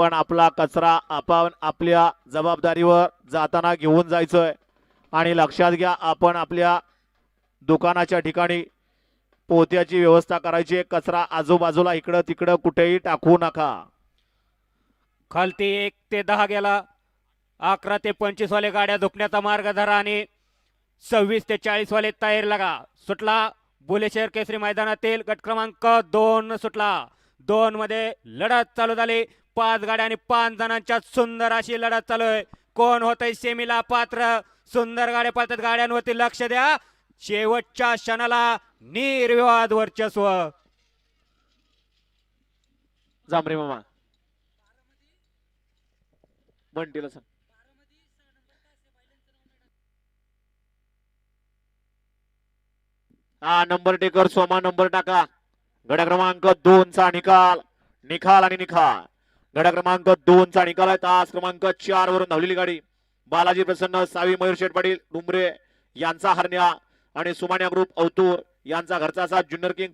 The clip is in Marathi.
पण आपला कचरा आपण आपल्या जबाबदारीवर जाताना घेऊन जायचंय आणि लक्षात घ्या आपण आपल्या दुकानाच्या ठिकाणी पोत्याची व्यवस्था करायची कचरा आजूबाजूला इकडं तिकडं कुठेही टाकू नका खालती 1 ते 10 गेला 11 ते 25 वाले गाड्या धुकण्याचा मार्ग धरा आणि 26 ते 40 वाले तयार लगा सुटला बुलेशहर केसरी मैदानातील गट क्रमांक 2 सुटला 2 मध्ये लढत चालू झाली 5 गाड्या आणि 5 जणांच्या सुंदर अशी लढत चालू आहे कोण होतंय सेमीला पात्र सुंदर गाड्या पळतात गाड्यांवरती लक्ष द्या शेवटच्या क्षणाला निर्विवाद वर्चस्व जांभरे मामा म्हणतील असं हा नंबर टेकर सोमा नंबर टाका गड क्रमांक 2 चा निकाल आणि निकाल गड क्रमांक 2 चा निकाल आहे तास क्रमांक 4 वरून धावलेली गाडी बालाजी प्रसन्न सावी मयूर शेठ पाटील डुंबरे यांचा हरण्या आणि सुमान्या ग्रुप औतूर यांचा घरचा साथ ज्युनियर किंग